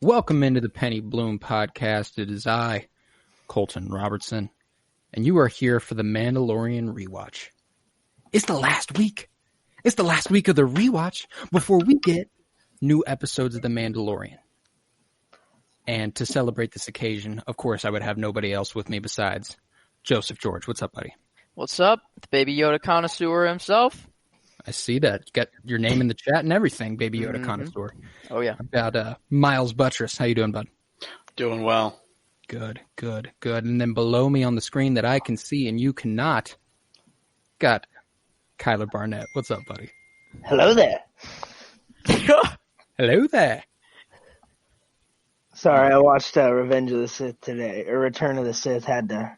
Welcome into the Penny Bloom podcast. It is I, Colton Robertson, and you are here for the Mandalorian Rewatch. It's the last week. It's the last week of the Rewatch before we get new episodes of The Mandalorian. And to celebrate this occasion, of course, I would have nobody else with me besides Joseph George. What's up, buddy? What's up? The Baby Yoda connoisseur himself. I see that. You got your name in the chat and everything, Baby Yoda connoisseur. Oh, yeah. I've got Miles Buttress. How you doing, bud? Doing well. Good. And then below me on the screen that I can see and you cannot, got Kyler Barnett. What's up, buddy? Hello there. Hello there. Sorry, I watched Revenge of the Sith today. Or Return of the Sith had to...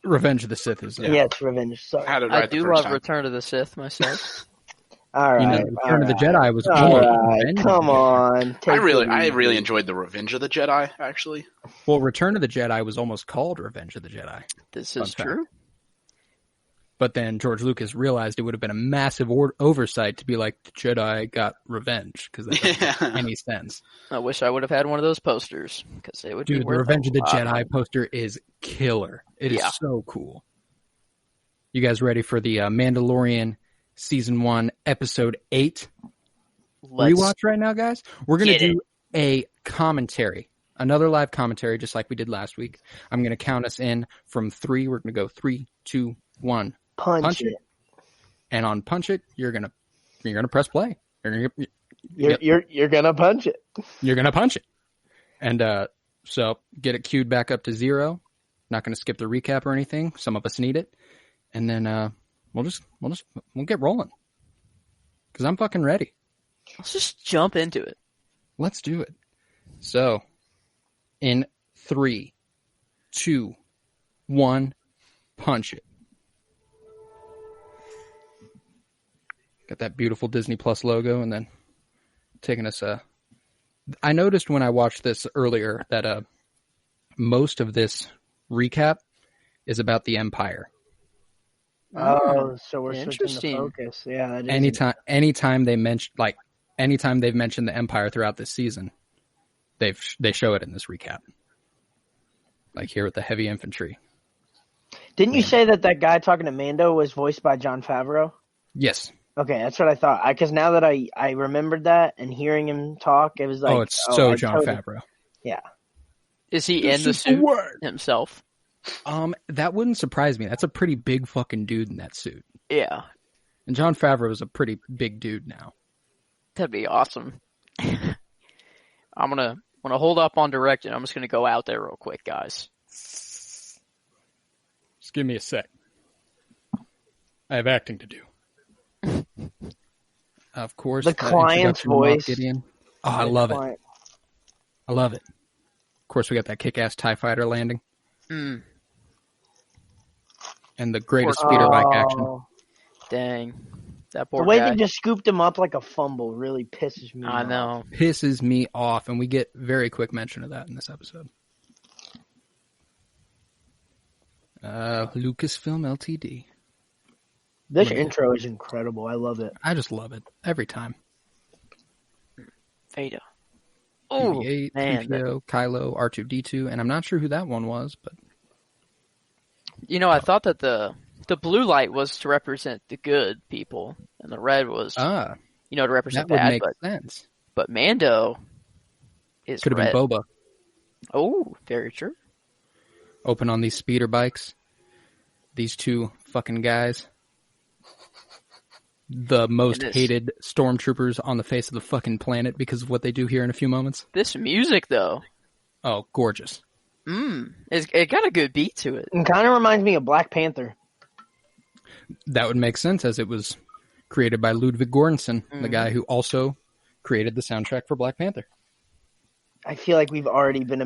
Revenge of the Sith is Yeah, it's Revenge. Sorry. Had it right I do the first love time. Return of the Sith myself. All right. Return of the Jedi was All almost right. Revenge of Come the Jedi. on. I Take it really easy. enjoyed the Revenge of the Jedi, actually. Well, Return of the Jedi was almost called Revenge of the Jedi. This Fun is fact. true. But then George Lucas realized it would have been a massive oversight to be like, the Jedi got revenge, because that doesn't make any sense. I wish I would have had one of those posters, because it would be Dude, the worth Revenge a of the lot. Jedi poster is killer. It is Yeah. so cool. You guys ready for the Mandalorian Season 1, Episode 8 Let's rewatch right now, guys? We're going to get do a commentary, another live commentary, just like we did last week. I'm going to count us in from 3. We're going to go 3, 2, 1. Punch it. And on Punch It, you're gonna press play. You're gonna punch it. gonna punch it. And so get it queued back up to 0. Not gonna skip the recap or anything. Some of us need it. And then we'll get rolling. Because I'm fucking ready. Let's just jump into it. Let's do it. So in 3, 2, 1, punch it. Got that beautiful Disney Plus logo, and then taking us. I noticed when I watched this earlier that most of this recap is about the Empire. Oh, so we're switching the Interesting. focus. Yeah, that is Anytime they mention, anytime they've mentioned the Empire throughout this season, they show it in this recap. Like here with the heavy infantry. Didn't you say that guy talking to Mando was voiced by Jon Favreau? Yes. Okay, that's what I thought. Because now that I remembered that and hearing him talk, it was like... It's so I Jon Favreau. Yeah. Is he in the suit himself? That wouldn't surprise me. That's a pretty big fucking dude in that suit. Yeah. And Jon Favreau is a pretty big dude now. That'd be awesome. I'm gonna hold up on directing. I'm just gonna go out there real quick, guys. Just give me a sec. I have acting to do. Of course. The client's introduction of Moff voice. Gideon. Oh, I love it. I love it. Of course, we got that kick-ass TIE fighter landing. Mm. And the greatest speeder bike action. Dang. That The poor way guy. they just scooped him up like a fumble really pisses me off. I know. Pisses me off, and we get very quick mention of that in this episode. Lucasfilm Ltd. This intro is incredible. I love it. I just love it every time. Veda. Oh, BB-8, man. 3PO, Kylo, R2-D2, and I'm not sure who that one was, but You know, I thought that the blue light was to represent the good people, and the red was, to represent that would bad. make sense. But Mando is Could have red. been Boba. Oh, very true. Open on these speeder bikes. These two fucking guys. The most And this- hated stormtroopers on the face of the fucking planet because of what they do here in a few moments. This music, though, Oh, gorgeous. it got a good beat to it. It kind of reminds me of Black Panther. That would make sense as it was created by Ludwig Göransson, the guy who also created the soundtrack for Black Panther. I feel like I've already been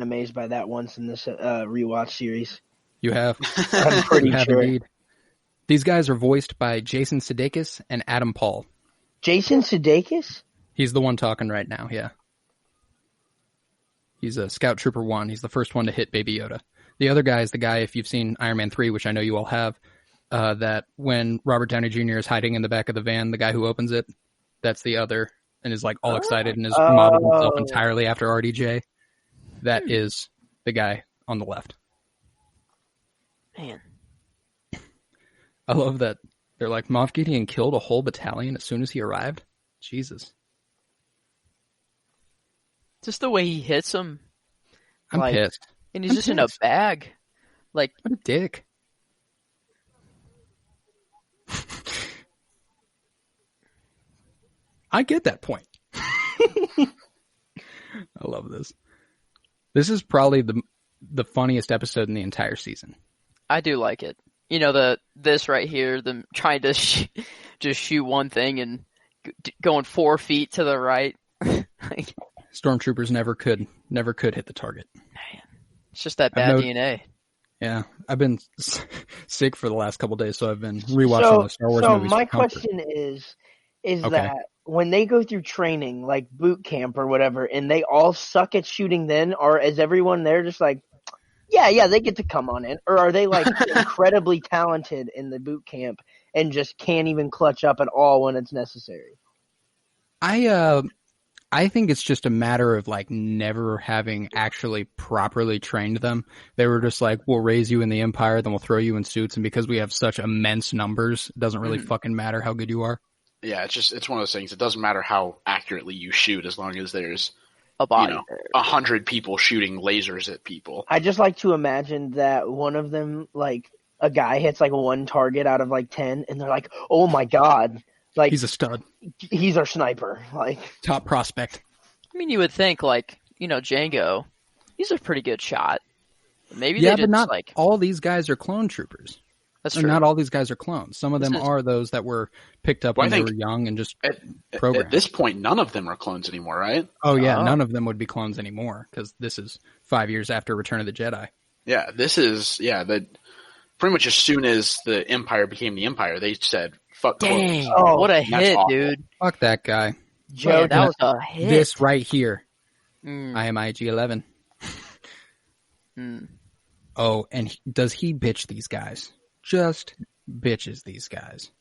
amazed by that once in this rewatch series. You have. I'm pretty You have sure. indeed. These guys are voiced by Jason Sudeikis and Adam Paul. Jason Sudeikis? He's the one talking right now, yeah. He's a Scout Trooper 1. He's the first one to hit Baby Yoda. The other guy is the guy, if you've seen Iron Man 3, which I know you all have, that when Robert Downey Jr. is hiding in the back of the van, the guy who opens it, that's the other and is like all excited and has modeled himself entirely after RDJ. That is the guy on the left. Man. I love that they're like, Moff Gideon killed a whole battalion as soon as he arrived. Jesus. Just the way he hits him. I'm pissed. And he's just in a bag. Like, what a dick. I get that point. I love this. This is probably the funniest episode in the entire season. I do like it. You know, this right here, them trying to just shoot one thing and going 4 feet to the right. Stormtroopers never could hit the target. Man, it's just that bad DNA. Yeah, I've been sick for the last couple of days, so I've been rewatching the Star Wars movies. So my question is that when they go through training, like boot camp or whatever, and they all suck at shooting then, or is everyone there just like, yeah, they get to come on in? Or are they like incredibly talented in the boot camp and just can't even clutch up at all when it's necessary? I think it's just a matter of like never having actually properly trained them. They were just like, we'll raise you in the Empire, then we'll throw you in suits, and because we have such immense numbers, it doesn't really fucking matter how good you are. Yeah, it's one of those things. It doesn't matter how accurately you shoot as long as there's a body, 100 people shooting lasers at people. I just like to imagine that one of them, like a guy hits like one target out of like 10, and they're like, "Oh my god!" Like he's a stud. He's our sniper. Like top prospect. I mean, you would think like Django, he's a pretty good shot. Maybe but not like all these guys are clone troopers. That's true. Not all these guys are clones. Some of them are those that were picked up when they were young and just programmed. At this point, none of them are clones anymore, right? Oh, yeah. None of them would be clones anymore because this is 5 years after Return of the Jedi. Yeah, this is, pretty much as soon as the Empire became the Empire, they said, fuck clones. Oh, what a hit, dude. Fuck that guy. Joe, that was a hit. This right here. I am IG-11. Oh, and does he bitch these guys? Just bitches these guys.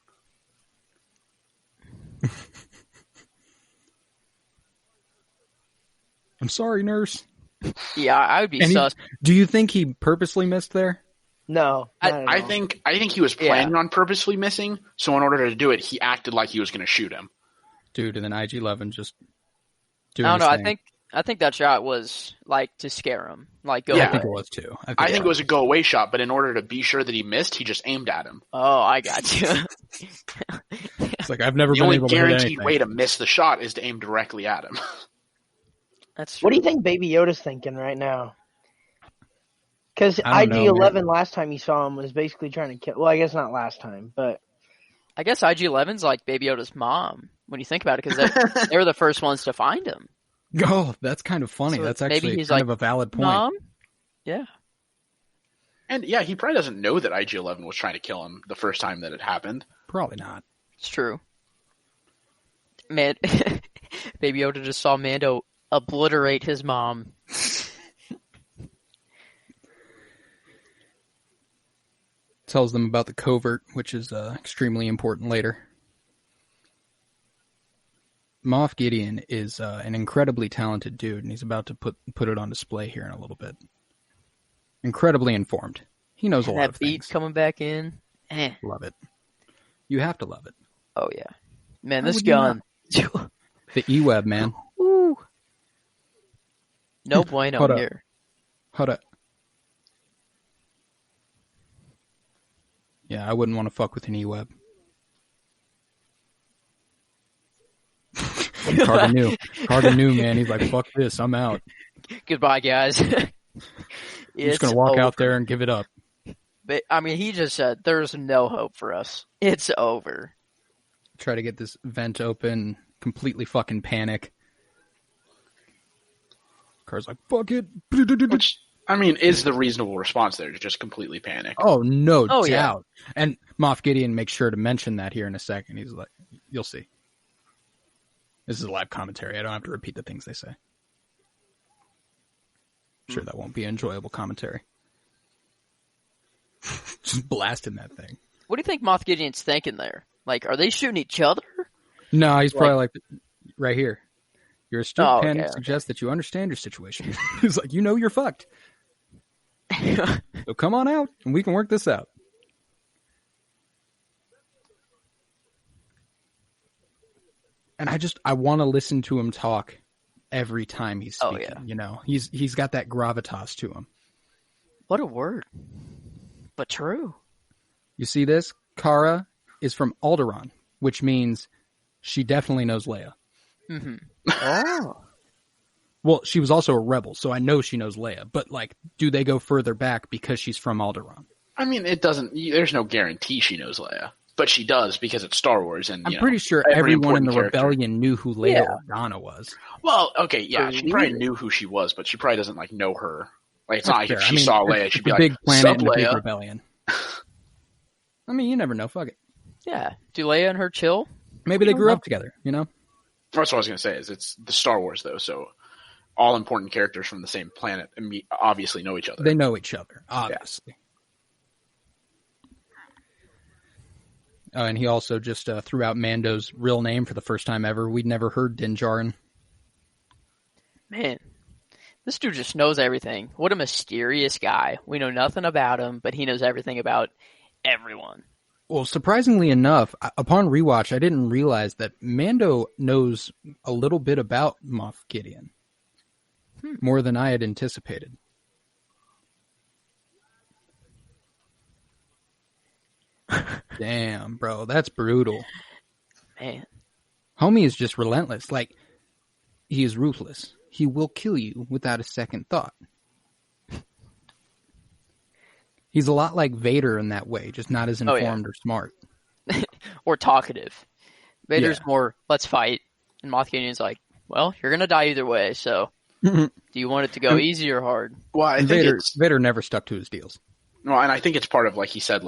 I'm sorry, nurse. Yeah, I would be sus. Do you think he purposely missed there? No. I think he was planning on purposely missing, so in order to do it, he acted like he was going to shoot him. Dude, and then IG-11 just doing I don't know, his thing. I think that shot was like to scare him. Like go I away. think it was too. I think it was a go away shot, but in order to be sure that he missed, he just aimed at him. Oh, I got you. It's like I've never been able to hit anything. The only guaranteed way to miss the shot is to aim directly at him. That's true. What do you think Baby Yoda's thinking right now? Because IG-11 last time you saw him was basically trying to kill. Well, I guess not last time, but I guess IG-11's like Baby Yoda's mom when you think about it, because they were the first ones to find him. Oh, that's kind of funny. So that's actually kind of a valid point. Mom? Yeah. And yeah, he probably doesn't know that IG-11 was trying to kill him the first time that it happened. Probably not. It's true. Man, Baby Yoda just saw Mando obliterate his mom. Tells them about the covert, which is extremely important later. Moff Gideon is an incredibly talented dude, and he's about to put it on display here in a little bit. Incredibly informed. He knows a lot of things. That beat coming back in. Love it. You have to love it. Oh, yeah. Man, this gun. The E-Web, man. Woo. No bueno here. Hold up. Yeah, I wouldn't want to fuck with an E-Web. Carter knew, man. He's like, fuck this, I'm out. Goodbye, guys. I'm just going to walk out there and give it up. But, I mean, he just said, there's no hope for us. It's over. Try to get this vent open, completely fucking panic. Car's like, fuck it. Which, I mean, is the reasonable response there to just completely panic. Oh, no doubt. Yeah. And Moff Gideon makes sure to mention that here in a second. He's like, you'll see. This is a live commentary. I don't have to repeat the things they say. I'm sure that won't be enjoyable commentary. Just blasting that thing. What do you think Moff Gideon's thinking there? Like, are they shooting each other? No, he's probably like, right here. Your astute panic suggests that you understand your situation. He's like, you're fucked. So come on out and we can work this out. And I want to listen to him talk every time he's speaking. He's got that gravitas to him. What a word, but true. You see this? Kara is from Alderaan, which means she definitely knows Leia. Mm-hmm. Oh. Well, she was also a rebel, so I know she knows Leia. But, do they go further back because she's from Alderaan? I mean, there's no guarantee she knows Leia. But she does because it's Star Wars. And I'm pretty sure everyone in the rebellion knew who Leia Organa was. Well, okay, yeah, she probably knew who she was, but she probably doesn't, know her. It's not like if she saw Leia, she'd be like, big planet and a Leia. big rebellion. I mean, you never know. Fuck it. Yeah. Do Leia and her chill? Maybe they grew up together, That's what I was going to say, is it's the Star Wars, though, so all important characters from the same planet obviously know each other. They know each other, obviously. Yeah. Oh, and he also just threw out Mando's real name for the first time ever. We'd never heard Din Djarin. Man, this dude just knows everything. What a mysterious guy. We know nothing about him, but he knows everything about everyone. Well, surprisingly enough, upon rewatch, I didn't realize that Mando knows a little bit about Moff Gideon. More than I had anticipated. Damn, bro, that's brutal. Man. Homie is just relentless. He is ruthless. He will kill you without a second thought. He's a lot like Vader in that way, just not as informed or smart. Or talkative. Vader's more, let's fight. And Moff Gideon's like, well, you're going to die either way, so do you want it to go easy or hard? Well, I think Vader never stuck to his deals. Well, and I think it's part of, he said,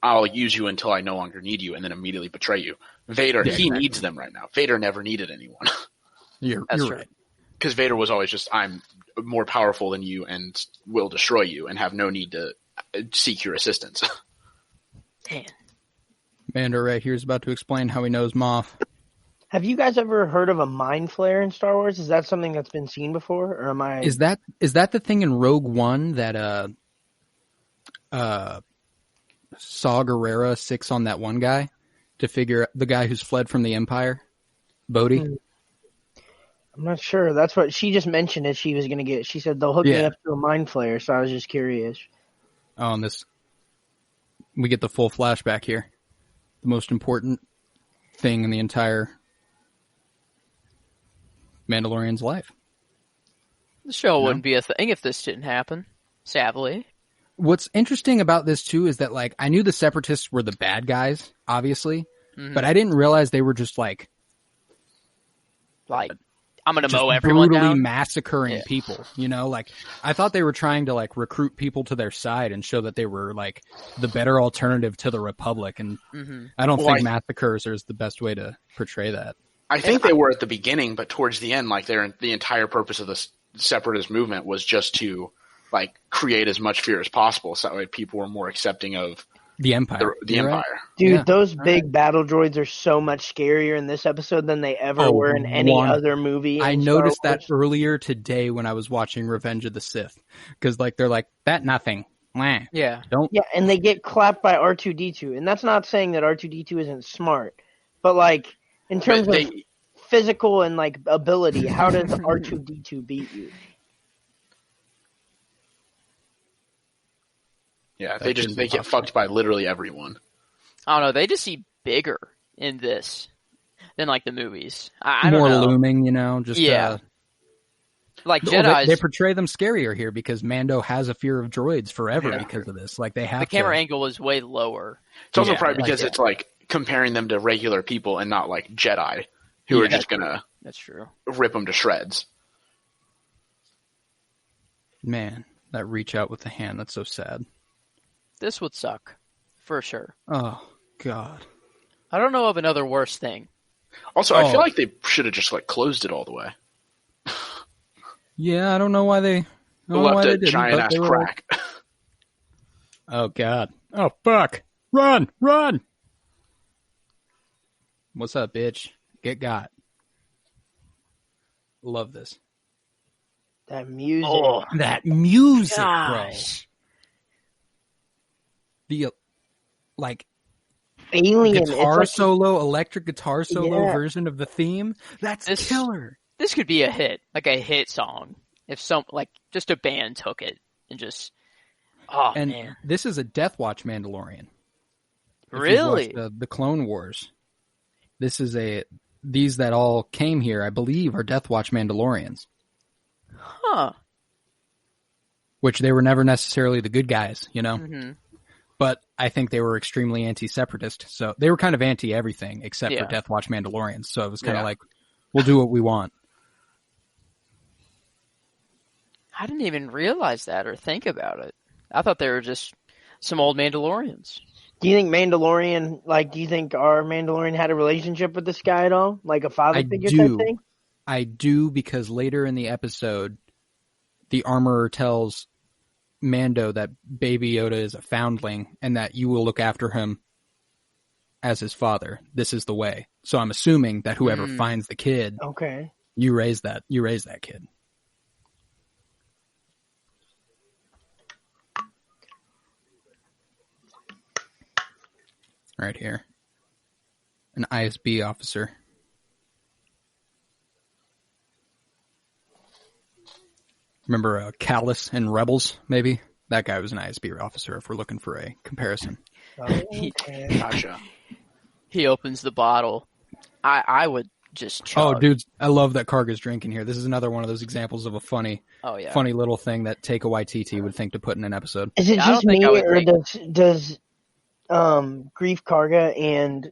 I'll use you until I no longer need you and then immediately betray you. Vader, he needs them right now. Vader never needed anyone. You're right. Because Vader was always just, I'm more powerful than you and will destroy you and have no need to seek your assistance. Man. Mando right here is about to explain how he knows Moff. Have you guys ever heard of a mind flare in Star Wars? Is that something that's been seen before, or am I? Is that the thing in Rogue One that Saw Gerrera six on that one guy to figure the guy who's fled from the Empire, Bodhi? I'm not sure. That's what she just mentioned. That she was going to get. She said they'll hook me up to a mind flare. So I was just curious. Oh, and we get the full flashback here. The most important thing in the entire Mandalorian's life. The show wouldn't be a thing if this didn't happen, sadly. What's interesting about this, too, is that, I knew the Separatists were the bad guys, obviously, but I didn't realize they were just, I'm going to mow everyone brutally down. massacring people, I thought they were trying to, recruit people to their side and show that they were, the better alternative to the Republic, and I don't think massacres is the best way to portray that. I think they were at the beginning, but towards the end, the entire purpose of the separatist movement was just to create as much fear as possible, so that way people were more accepting of the Empire. The Empire. Right. Dude, those big battle droids are so much scarier in this episode than they ever were in any other movie. I noticed that earlier today when I was watching Revenge of the Sith, because they're like, that nothing. Yeah. And they get clapped by R2-D2, and that's not saying that R2-D2 isn't smart, but in terms of physical and ability, how does R2-D2 beat you? Yeah, they get fucked by literally everyone. I don't know. They just seem bigger in this than the movies. I More don't know. looming, just Jedi. They portray them scarier here because Mando has a fear of droids forever because of this. They have the camera angle is way lower. It's also probably because it's comparing them to regular people and not Jedi who are just gonna that's true rip them to shreds. Man, that reach out with the hand, that's so sad. This would suck, for sure. Oh, God. I don't know of another worse thing. Also, I feel like they should have just closed it all the way. Yeah, I don't know why they left a giant ass crack. Oh, God. Oh, fuck. Run! Run! What's up, bitch? Get got. Love this. That music. Oh, That music, gosh. bro. The like Alien. guitar It's like, solo, electric guitar solo Yeah. version of the theme. That's killer. This could be a hit, like a hit song. If just a band took it and just, And man. this is a Death Watch Mandalorian. If Really? you've watched the Clone Wars. These that all came here, I believe, are Death Watch Mandalorians. Huh. Which they were never necessarily the good guys, you know? Mm-hmm. But I think they were extremely anti-separatist. So they were kind of anti-everything except for Yeah. Death Watch Mandalorians. So it was kind of Yeah. like, we'll do what we want. I didn't even realize that or think about it. I thought they were just some old Mandalorians. do you think do you think our Mandalorian had a relationship with this guy at all? Like a father I figure do. type thing? I do, because later in the episode, the armorer tells Mando that Baby Yoda is a foundling and that you will look after him as his father. This is the way. So I'm assuming that whoever finds the kid, Okay. you raise that kid. Right here. An ISB officer. Remember Callus in Rebels, maybe? That guy was an ISB officer if we're looking for a comparison. Okay. Gotcha. He opens the bottle. I would just chug. Oh, dudes, I love that Karga's drinking here. This is another one of those examples of a funny little thing that Taika Waititi would think to put in an episode. Is it I don't just think me, I would or think- does Grief Karga and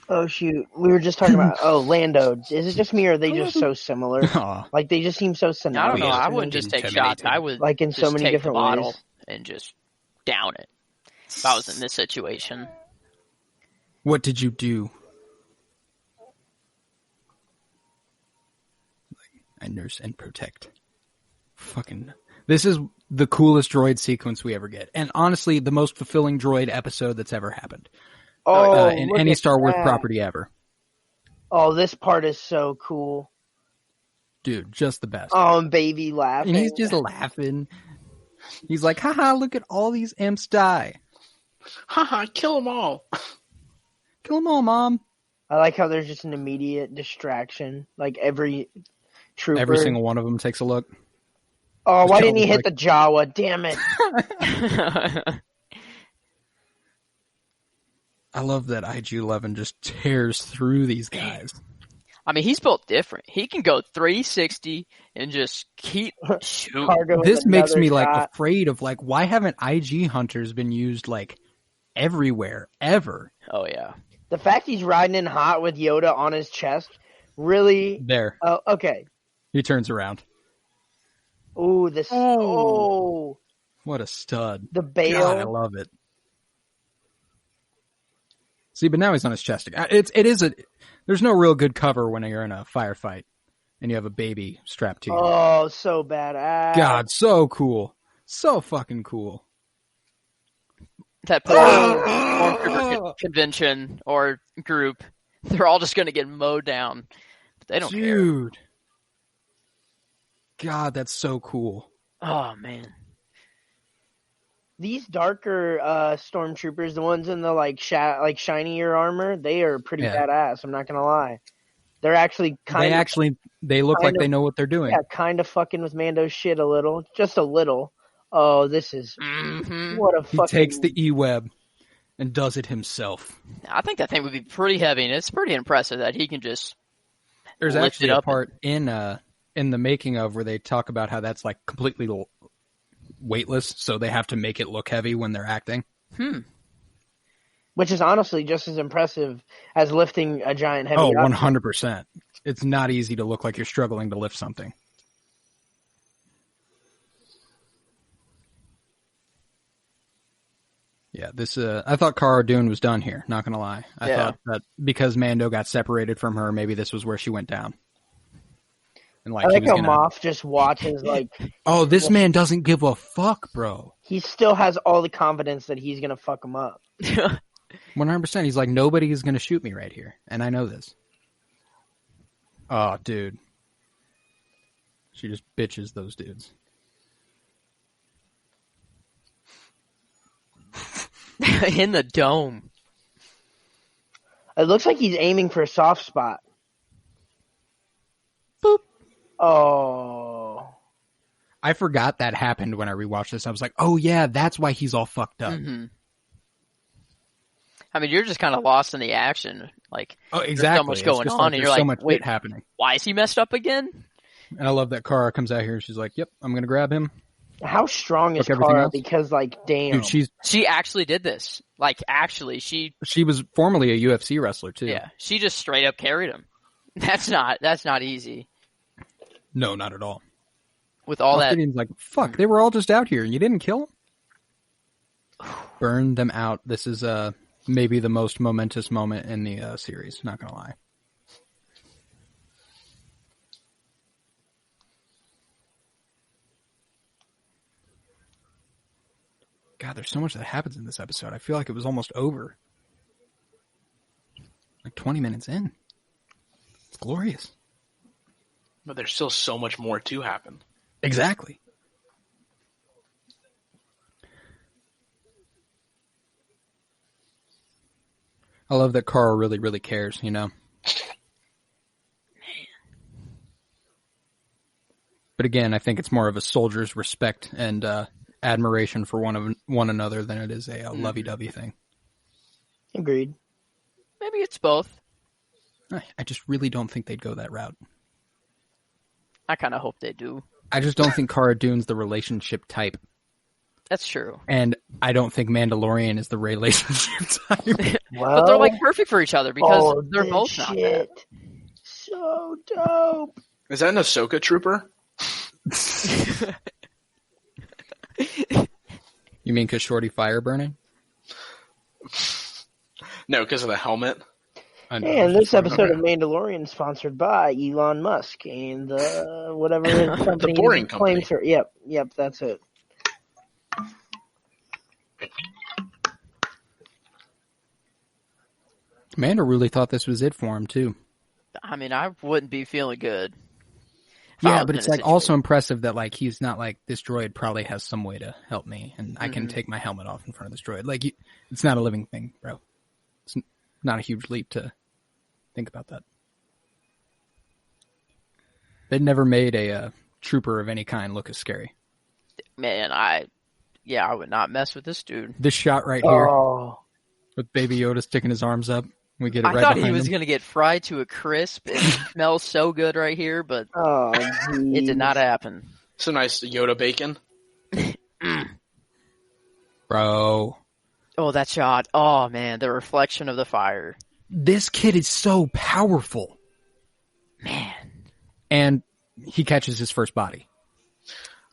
we were just talking about Lando? Is it just me, or are they just so similar? Aw. Like they just seem so synonymous. I don't know. Yeah. I to me. wouldn't just take Intimidating. shots. I would Like in so just many take different the bottle ways. and just down it. If I was in this situation. What did you do? I nurse and protect. Fucking. This is the coolest droid sequence we ever get. And honestly, the most fulfilling droid episode that's ever happened. In look any at Star Wars that. property ever. Oh, this part is so cool. Dude, just the best. Oh, and baby laughing. And he's just laughing. He's like, haha, look at all these imps die. Haha, kill them all. Kill them all, Mom. I like how there's just an immediate distraction. Like every trooper. Every single one of them takes a look. Oh, why Just didn't he hit like- the Jawa? Damn it. I love that IG-11 just tears through these guys. I mean, he's built different. He can go 360 and just keep shooting. Cargo with This makes another me like shot. afraid of like, why haven't IG hunters been used like everywhere ever? Oh, yeah. The fact he's riding in hot with Yoda on his chest, really? There, Oh, okay. he turns around. Ooh, this. Oh, What a stud! the God, I bail. love it. See, but now he's on his chest again. There's no real good cover when you're in a firefight and you have a baby strapped to you. Oh, so badass. God, so cool, so fucking cool. That Stormtrooper convention or group, they're all just going to get mowed down. But they don't care. Dude. God, that's so cool. Oh, man. These darker stormtroopers, the ones in the like shinier armor, they are pretty Yeah. badass. I'm not gonna lie. They're actually They look like kind they of- know what they're doing. kind of fucking with Mando's shit a little, just a little. Oh, this is Hmm. what a He fucking. takes the E-web and does it himself. I think that thing would be pretty heavy, and it's pretty impressive that he can just There's lift actually it a up part in the making of where they talk about how that's like completely weightless, so they have to make it look heavy when they're acting. Which is honestly just as impressive as lifting a giant heavy. Oh, object. 100%. It's not easy to look like you're struggling to lift something. Yeah, I thought Cara Dune was done here, not gonna lie. I Yeah. thought that because Mando got separated from her, maybe this was where she went down. And like, I he like was how gonna, Moff just watches like oh, this man doesn't give a fuck, bro. he still has all the confidence that he's gonna fuck him up. 100%. He's like, nobody is gonna shoot me right here, and I know this. Oh, dude. She just bitches those dudes. In the dome. It looks like he's aiming for a soft spot. Boop. Oh. I forgot that happened when I rewatched this. I was like, oh yeah, that's why he's all fucked up. Mm-hmm. I mean, you're just kind of lost in the action. Like, exactly. There's so much going on, and you're so like, much wait, happening. Why is he messed up again? And I love that Kara comes out here and she's like, yep, I'm going to grab him. How strong is everything Kara? else? Because, like, damn. Dude, she actually did this. Like, actually, she was formerly a UFC wrestler, too. Yeah, she just straight up carried him. That's not easy. No, not at all. With all that. Like, fuck, they were all just out here and you didn't kill them? Burn them out. This is maybe the most momentous moment in the series, not going to lie. God, there's so much that happens in this episode. I feel like it was almost over. Like 20 minutes in. It's glorious. But there's still so much more to happen. Exactly. I love that Carl really, really cares, you know? But again, I think it's more of a soldier's respect and admiration for one another than it is a lovey-dovey thing. Agreed. Maybe it's both. I just really don't think they'd go that route. I kind of hope they do. I just don't think Cara Dune's the relationship type. That's true. And I don't think Mandalorian is the relationship type. Well, but they're like perfect for each other because they're both not bad. So dope. Is that an Ahsoka trooper? You mean because Shorty fire burning? No, because of the helmet. And this episode of Mandalorian is sponsored by Elon Musk and whatever his company The Boring claims for. Yep, that's it. Mando really thought this was it for him too. I mean, I wouldn't be feeling good. Yeah, but it's like also impressive that like he's not like, this droid probably has some way to help me and I can take my helmet off in front of this droid. Like, it's not a living thing, bro. It's not a huge leap to think about that. They'd never made a trooper of any kind look as scary. Man, I would not mess with this dude. This shot right here with Baby Yoda sticking his arms up. We get it right thought behind he was him. going to get fried to a crisp. It smells so good right here, but it did not happen. Some nice Yoda bacon. Bro. Oh, that shot. Oh, man, the reflection of the fire. This kid is so powerful. Man. And he catches his first body.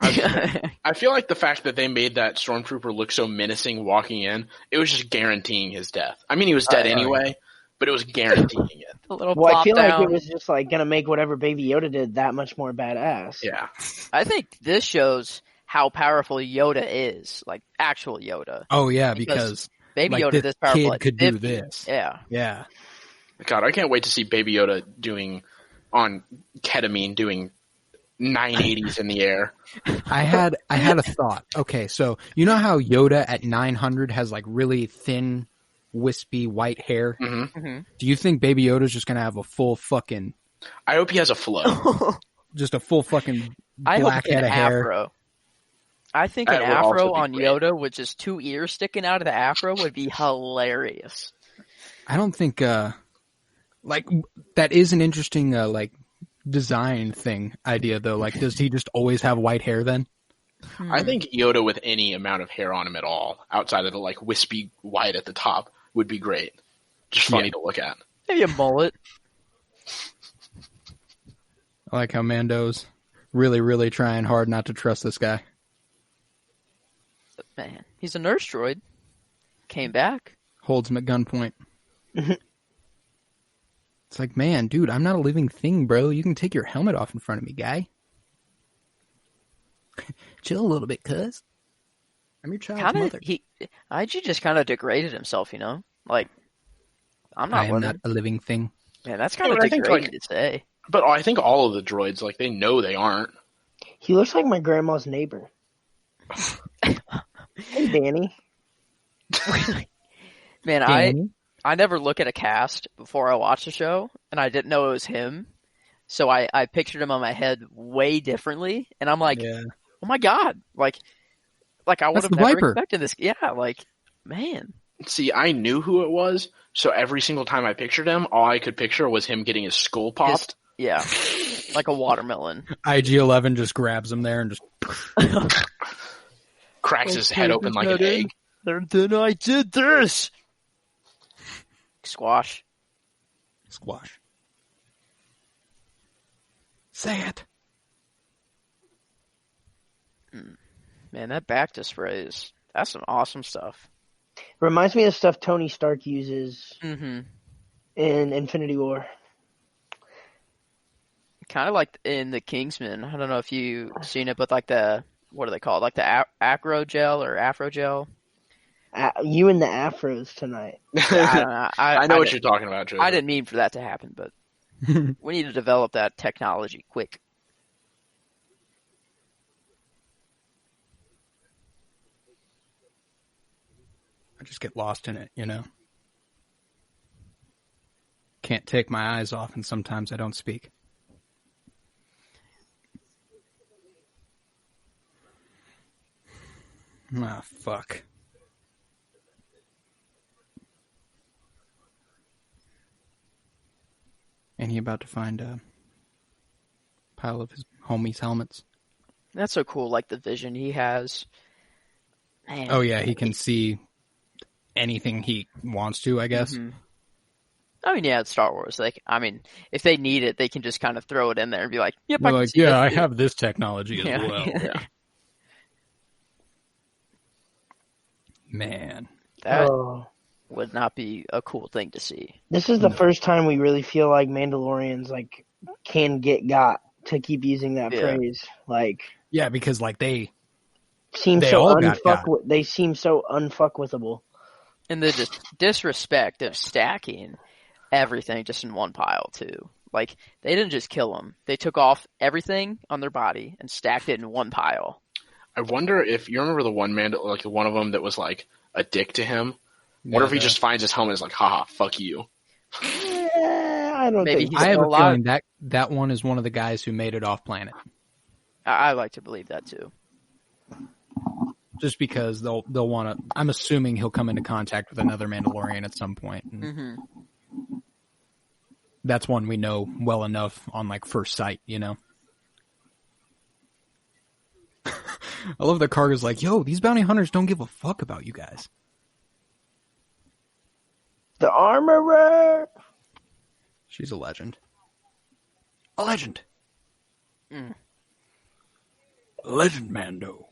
I feel like the fact that they made that stormtrooper look so menacing walking in, it was just guaranteeing his death. I mean, he was dead anyway, but it was guaranteeing it. I feel like it was just like going to make whatever Baby Yoda did that much more badass. Yeah. I think this shows how powerful Yoda is, like actual Yoda. Oh, yeah, because Baby like, Yoda this powerful kid could do this. Yeah. Yeah. God, I can't wait to see Baby Yoda doing on ketamine, doing 980s in the air. I had a thought. Okay, so you know how Yoda at 900 has like really thin, wispy white hair? Mm-hmm. Mm-hmm. Do you think Baby Yoda's just gonna have a full fucking? I hope he has a flow. Just a full fucking I black hope head of hair. Afro. I think That an would also afro be on great. Yoda with just 2 ears sticking out of the afro would be hilarious. I don't think like that is an interesting like design thing idea though. Like, does he just always have white hair then? I think Yoda with any amount of hair on him at all, outside of the like wispy white at the top, would be great. Just funny to look at. Maybe a mullet. I like how Mando's really, really trying hard not to trust this guy. Man, he's a nurse droid. Came back. Holds him at gunpoint. It's like, man, dude, I'm not a living thing, bro. You can take your helmet off in front of me, guy. Chill a little bit, cuz. I'm your child's mother. IG just kind of degraded himself, you know? Like, I'm not I am not a living thing. Man, that's kind of but I think, degrading to say. But I think all of the droids, like, they know they aren't. He looks like my grandma's neighbor. Hey, Danny. Man, Danny? I never look at a cast before I watch the show, and I didn't know it was him. So I pictured him on my head way differently, and I'm like, Yeah. oh my god, like I would That's have the never Viper. expected this. Yeah, like, man. See, I knew who it was, so every single time I pictured him, all I could picture was him getting his skull popped. Yeah, like a watermelon. IG-11 just grabs him there and just... Cracks his head open like an egg. Then I did this. Squash. Squash. Say it. Man, that Bacta spray that's some awesome stuff. Reminds me of stuff Tony Stark uses Mm-hmm. in Infinity War. Kind of like in the Kingsman. I don't know if you've seen it, but like the, what are they called? Like the acro gel or afro gel. You and the afros tonight. I don't know. I know what you're talking about, Joe. I didn't mean for that to happen, but we need to develop that technology quick. I just get lost in it, you know? Can't take my eyes off, and sometimes I don't speak. Ah, fuck. And he about to find a pile of his homies' helmets. That's so cool, like the vision he has. Man. Oh yeah, he can see anything he wants to, I guess. Mm-hmm. I mean, yeah, it's Star Wars. Like, I mean, if they need it, they can just kind of throw it in there and be like, "Yep, I can see yeah, this I have this technology as Yeah. well." Yeah. Man, That Oh. would not be a cool thing to see. This is the first time we really feel like Mandalorians like can get got, to keep using that Yeah. phrase. Like, yeah, because like they seem They so all got got. they seem so unfuckwithable. And the disrespect of stacking everything just in one pile too. Like, they didn't just kill them; they took off everything on their body and stacked it in one pile. I wonder if you remember the one man, like one of them that was like a dick to him. What if he just finds his helmet and is like, haha, fuck you. I don't Maybe think he's I have still a alive. feeling that one is one of the guys who made it off planet. I like to believe that too. Just because they'll want to. I'm assuming he'll come into contact with another Mandalorian at some point. And Mm-hmm. that's one we know well enough on like first sight, you know. I love that Karga's like, yo, these bounty hunters don't give a fuck about you guys. the armorer. She's a legend. A legend. Mm. A legend, Mando.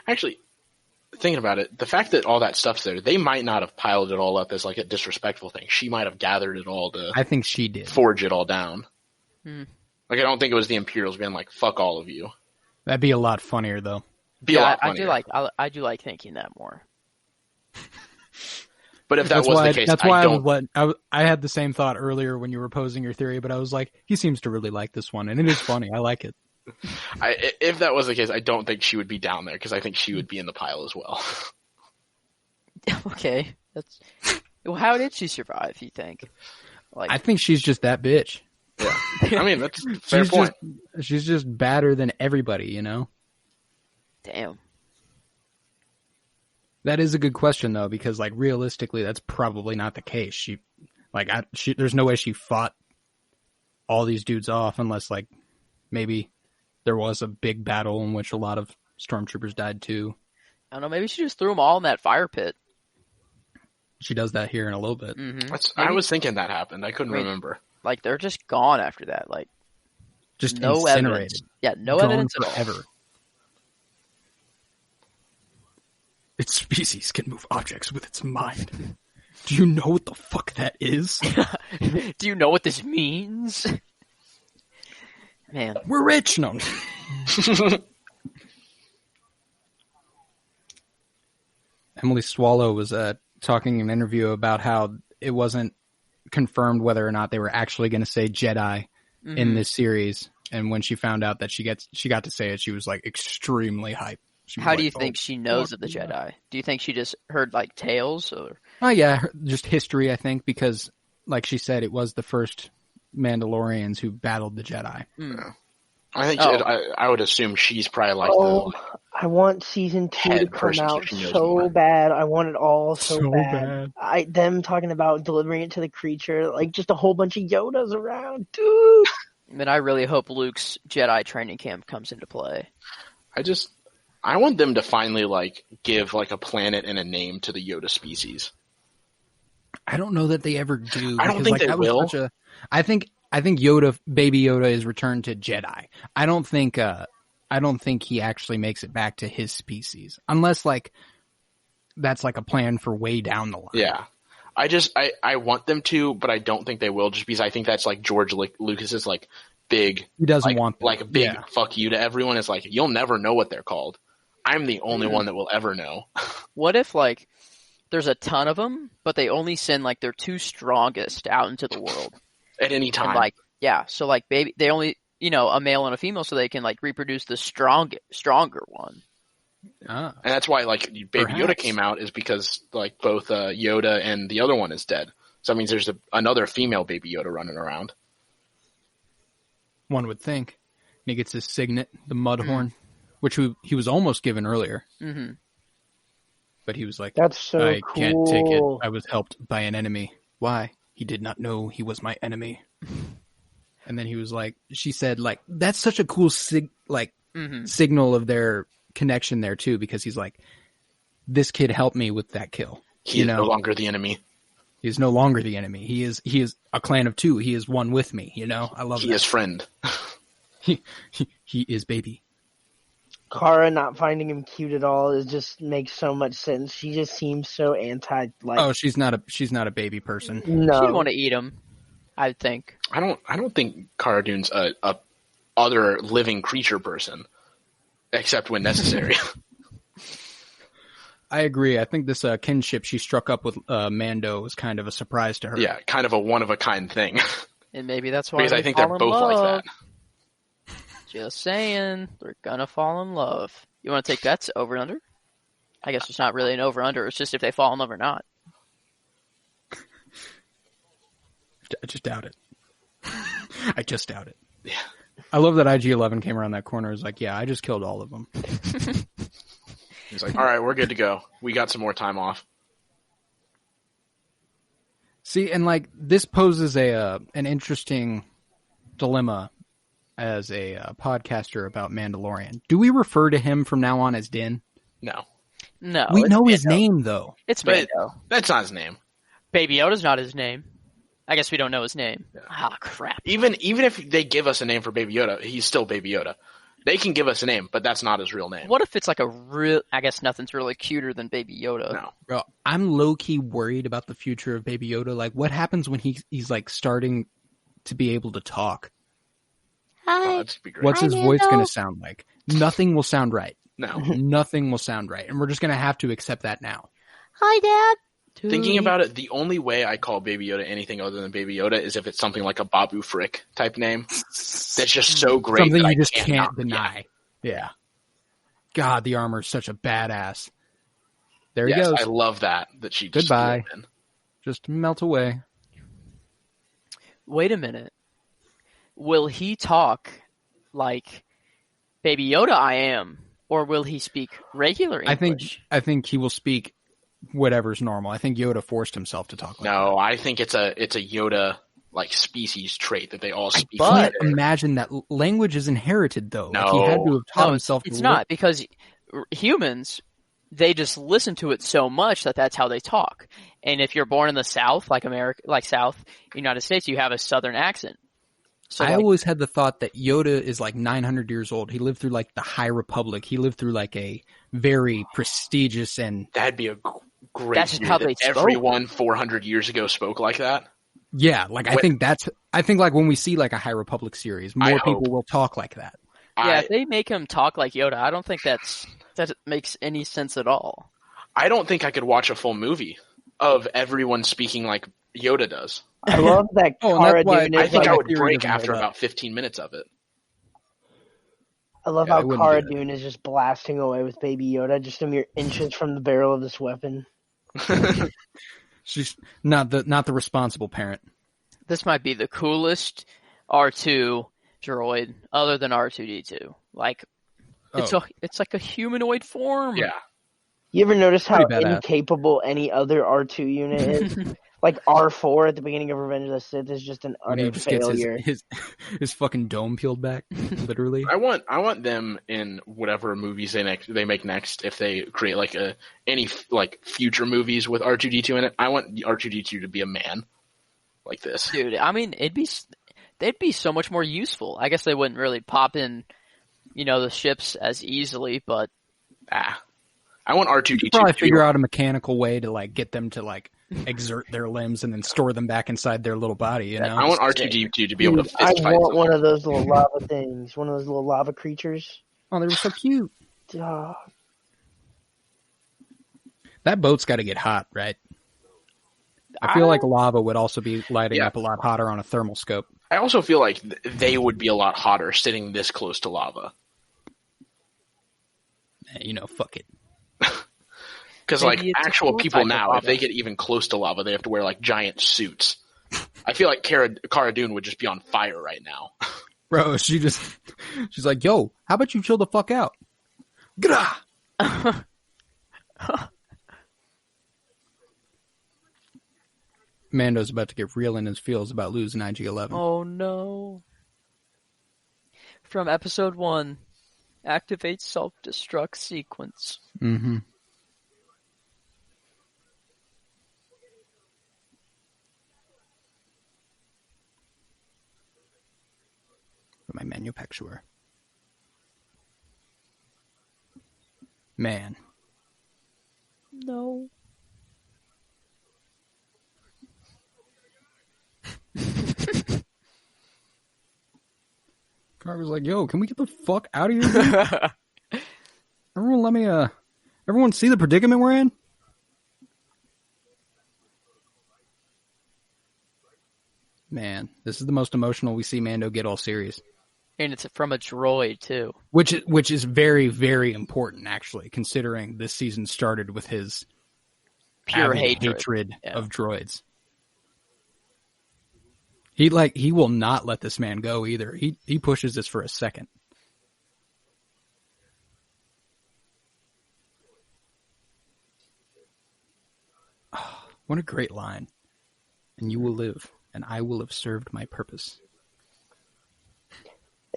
Actually, thinking about it, the fact that all that stuff's there, they might not have piled it all up as like a disrespectful thing. She might have gathered it all to I think she did. forge it all down. Hmm. Like, I don't think it was the Imperials being like, fuck all of you. That'd be a lot funnier, though. Be a Yeah, lot I funnier. do like thinking that more. But if that That's was why, the case, that's why I I had the same thought earlier when you were posing your theory, but I was like, he seems to really like this one, and it is funny. I like it. if that was the case, I don't think she would be down there because I think she would be in the pile as well. Okay, that's. Well, how did she survive? You think? Like, I think she's just that bitch. Yeah, I mean that's a fair point. She's just badder than everybody, you know? damn. That is a good question, though, because, like, realistically, that's probably not the case. There's no way she fought all these dudes off unless, like, maybe there was a big battle in which a lot of stormtroopers died, too. I don't know. Maybe she just threw them all in that fire pit. She does that here in a little bit. Mm-hmm. I was thinking that happened. I couldn't remember. Like, they're just gone after that. Like, Just no incinerated. evidence. Yeah, no Gone evidence at all. forever. Its species can move objects with its mind. Do you know what the fuck that is? Do you know what this means? Man. We're rich! No. Emily Swallow was talking in an interview about how it wasn't confirmed whether or not they were actually going to say Jedi in this series. And when she found out that she got to say it, she was like extremely hyped. How do you think she knows of the Jedi? Do you think she just heard like tales or? Oh yeah, just history. I think because, like she said, it was the first Mandalorians who battled the Jedi. Yeah. I think I would assume she's probably like I want season 2 to come out so bad. I want it all so bad. Them talking about delivering it to the creature, like just a whole bunch of Yodas around, dude. I really hope Luke's Jedi training camp comes into play. I want them to finally like give like a planet and a name to the Yoda species. I don't know that they ever do. I don't think they will. I think Yoda, Baby Yoda, is returned to Jedi. I don't think he actually makes it back to his species, unless like that's like a plan for way down the line. Yeah, I want them to, but I don't think they will, just because I think that's like George Lucas's like big. He doesn't want them. Like a big fuck you to everyone. Is like you'll never know what they're called. I'm the only one that will ever know. What if like there's a ton of them, but they only send like their 2 strongest out into the world at any time? And, so like baby, they only a male and a female, so they can like reproduce the stronger one. And that's why like Baby Yoda came out, is because like both Yoda and the other one is dead. So that means there's another female Baby Yoda running around. One would think. And he gets his signet, the Mudhorn, which he was almost given earlier. Mm-hmm. But he was like, "That's so I cool. can't take it. I was helped by an enemy. Why? He did not know he was my enemy." And then he was like, she said, like, that's such a cool signal of their connection there too, because he's like, this kid helped me with that kill. He is no longer the enemy. He is no longer the enemy. He is a clan of 2. He is one with me. I love that. He is friend. he is baby. Cara not finding him cute at all just makes so much sense. She just seems so anti. Like, oh, she's not a baby person. No, she'd want to eat him. I think. I don't think Cara Dune's a other living creature person, except when necessary. I agree. I think this kinship she struck up with Mando was kind of a surprise to her. Yeah, kind of a one-of-a-kind thing. And maybe that's why because I think they're both like that. Just saying, they're gonna fall in love. You want to take bets over and under? I guess it's not really an over under. It's just if they fall in love or not. I just doubt it. I just doubt it. Yeah. I love that IG-11 came around that corner. Was like, yeah, I just killed all of them. He's like, all right, we're good to go. We got some more time off. See, and like this poses an interesting dilemma as a podcaster about Mandalorian. Do we refer to him from now on as Din? No. We know his name though. It's Mando. That's not his name. Baby Yoda's not his name. I guess we don't know his name. Yeah. Ah, crap. Even if they give us a name for Baby Yoda, he's still Baby Yoda. They can give us a name, but that's not his real name. What if it's like I guess nothing's really cuter than Baby Yoda. No. Bro, I'm low-key worried about the future of Baby Yoda. Like, what happens when he's like starting to be able to talk? Hi. Oh, that'd be great. What's his voice going to sound like? Nothing will sound right. No. Nothing will sound right. And we're just going to have to accept that now. Hi, Dad. Thinking about it, the only way I call Baby Yoda anything other than Baby Yoda is if it's something like a Babu Frick type name. That's just so great. Something that you just can't deny. Yeah. God, the armor's such a badass. There he goes. I love that she just goodbye. Just melt away. Wait a minute. Will he talk like Baby Yoda I am, or will he speak regular English? I think he will speak whatever's normal. I think Yoda forced himself to talk like that. No, I think it's a Yoda like species trait that they all speak. I can't imagine that language is inherited though. No. Like he had to have taught himself. It's not, because humans, they just listen to it so much that's how they talk. And if you're born in the South, like America, like South United States, you have a Southern accent. So I always had the thought that Yoda is like 900 years old. He lived through like the High Republic. He lived through like a very prestigious and that'd be a great. That's how they spoke. Everyone 400 years ago spoke like that. Yeah, like I think like when we see like a High Republic series, more people will talk like that. Yeah, if they make him talk like Yoda, I don't think that makes any sense at all. I don't think I could watch a full movie of everyone speaking like Yoda does. I love that Oh, and Cara that's why Dune I is think like I my would theory break doesn't hold after up. about 15 minutes of it. I love Yeah, I how wouldn't Cara do that. Dune is just blasting away with Baby Yoda, just a mere inches from the barrel of this weapon. She's not the responsible parent. This might be the coolest R2 droid other than R2D2. Like it's like a humanoid form. Yeah. You ever notice how Pretty badass. incapable any other R2 unit is? Like R4 at the beginning of Revenge of the Sith is just an When he utter just gets failure. his fucking dome peeled back, literally. I want them in whatever movies they make next. If they create like any like future movies with R2D2 in it, I want R2D2 to be a man like this. Dude, I mean, they'd be so much more useful. I guess they wouldn't really pop in, the ships as easily, but I want R2D2 Probably to figure out a mechanical way to like get them to like exert their limbs and then store them back inside their little body. I want R2D2 to be able to Dude, fist I fight. want one of those little lava things, one of those little lava creatures. Oh, they were so cute. Dog. That boat's got to get hot, right? I feel like lava would also be lighting up a lot hotter on a thermal scope. I also feel like they would be a lot hotter sitting this close to lava. Fuck it. Because Maybe like it's a actual cool people type of now, if lava. they get even close to lava, they have to wear like giant suits. I feel like Cara Dune would just be on fire right now. Bro, she's like, yo, how about you chill the fuck out? Grah! Mando's about to get real in his feels about losing IG-11. oh no. From episode 1, activate self-destruct sequence. Mm-hmm. For my manufacturer. Man. No. Carver's like, yo, can we get the fuck out of here? Dude? Everyone let me, everyone see the predicament we're in? Man, this is the most emotional we see Mando get all series. And it's from a droid, too. Which is very, very important, actually, considering this season started with his Pure avid hatred. of droids. He will not let this man go either. He pushes this for a second. Oh, what a great line. And you will live, and I will have served my purpose.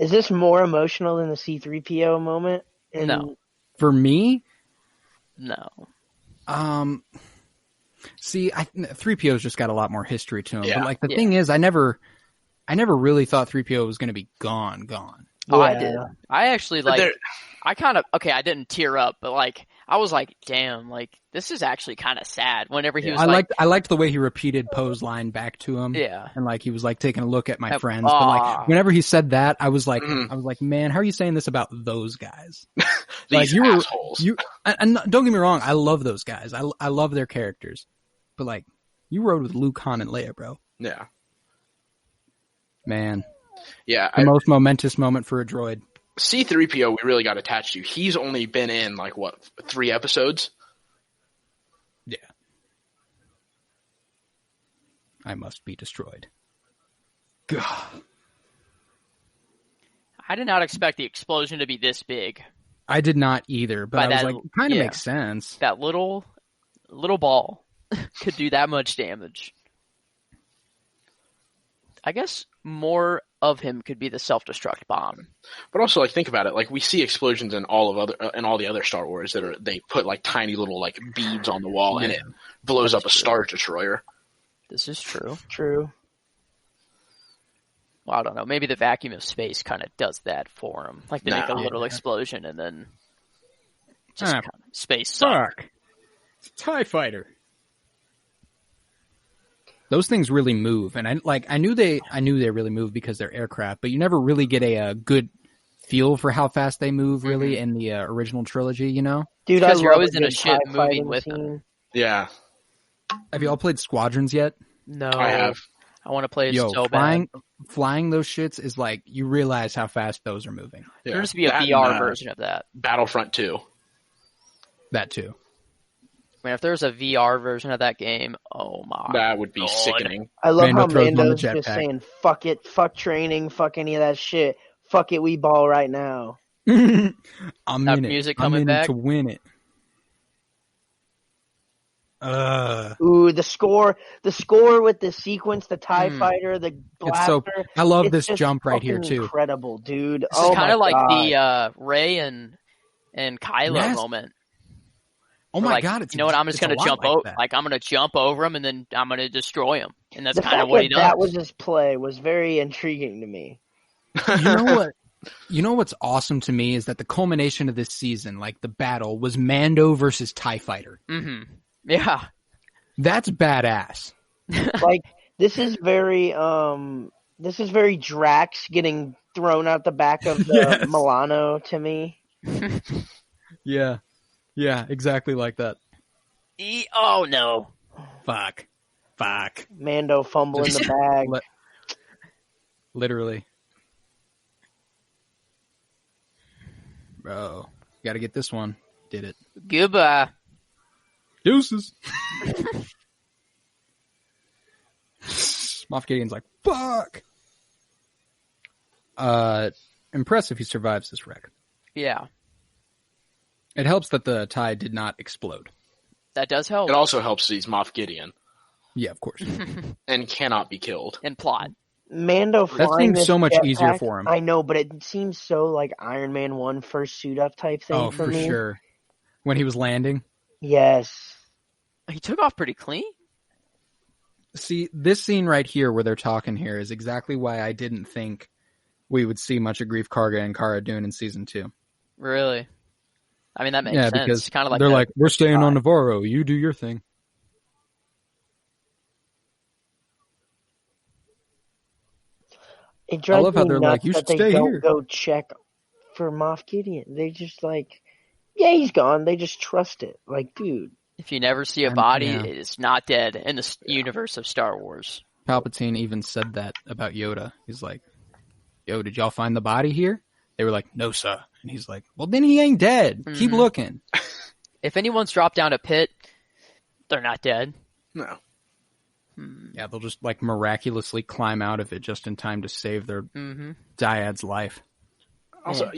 Is this more emotional than the C-3PO moment? No. For me, No. see, 3PO's just got a lot more history to him. Yeah. But like the thing is, I never really thought 3PO was going to be gone. Oh, I Yeah. did. I actually I kind of, I didn't tear up, but like, I was like, damn, like, this is actually kind of sad whenever he was I liked the way he repeated Poe's line back to him. Yeah. And like, he was like taking a look at my friends. But like, whenever he said that, I was like, man, how are you saying this about those guys? These like, assholes. And don't get me wrong, I love those guys. I love their characters. But like, you rode with Luke, Han, and Leia, bro. Yeah. Man. Yeah. The most momentous moment for a droid. C-3PO we really got attached to. He's only been in like 3 episodes? Yeah. I must be destroyed. God. I did not expect the explosion to be this big. I did not either, but By I was that- like, kind of yeah. makes sense. That little ball could do that much damage. I guess more of him could be the self-destruct bomb. But also, like, think about it. Like, we see explosions in all the other Star Wars they put like tiny little like beads on the wall, and it blows up a Star Destroyer. This is true. True. Well, I don't know. Maybe the vacuum of space kind of does that for him. Like they make a little explosion and then just kind of space suck. Fuck. It's a TIE fighter. Those things really move, and I knew they really move because they're aircraft, but you never really get a good feel for how fast they move, really, in the original trilogy, you know? Dude, Because I you're love always in a good ship TIE moving fighting with scene. them. Yeah. Have you all played Squadrons yet? No. I have. I want to play it Yo, so bad. flying those shits is like, you realize how fast those are moving. Yeah. There needs to be a That VR and, version of that. Battlefront 2. That too. I mean, if there's a VR version of that game, oh my. That would be God. sickening. I love Mando how throws him on the Mando's just jetpack. saying, fuck it, fuck training, fuck any of that shit. Fuck it, we ball right now. I'm That in it. music I'm coming in back? it to win it. Ooh, the score with the sequence, the TIE Mm. fighter, the It's so. blaster. I love It's this just jump right here fucking too. incredible, dude. This Oh is kind my of like God. the Rey and Kylo Yes. moment. Oh Where, my like, god! It's you know what? I'm just it's gonna a lot jump like over. that. Like I'm gonna jump over him and then I'm gonna destroy him, and that's The kind of fact what he that does. that was his play was very intriguing to me. You know what? You know what's awesome to me is that the culmination of this season, like the battle, was Mando versus TIE Fighter. Mm-hmm. Yeah. That's badass. Like this is very Drax getting thrown out the back of the Yes. Milano to me. Yeah, exactly like that. Oh no. Fuck. Mando fumbling Just the bag. Literally. Bro, got to get this one. Did it. Goodbye. Deuces. Moff Gideon's like, fuck. Impressive he survives this wreck. Yeah, It helps that the TIE did not explode. that does help. It also helps that he's Moff Gideon Yeah, of course. and cannot be killed. And plot. Mando That flying seems this so much easier jetpack, for him. I know, but it seems so like Iron Man 1 first suit up type thing Oh, for for me. sure. When he was landing. Yes. He took off pretty clean. See, this scene right here where they're talking here is exactly why I didn't think we would see much of Grief Karga and Cara Dune in season 2. Really. I mean, that makes Yeah, sense. because Kind of like they're that. like, we're staying on Navarro. You do your thing. It drives love how me they're nuts like, "You that should they stay don't here." go check for Moff Gideon. They just like, yeah, he's gone. They just trust it. Like, dude. If you never see a And- body, yeah. it's not dead in the universe of Star Wars. Palpatine even said that about Yoda. He's like, yo, did y'all find the body here? They were like, no, sir. And he's like, well, then he ain't dead. Keep Mhm. looking. If anyone's dropped down a pit, they're not dead. No. Yeah, they'll just like miraculously climb out of it just in time to save their Mm-hmm. dyad's life. Also,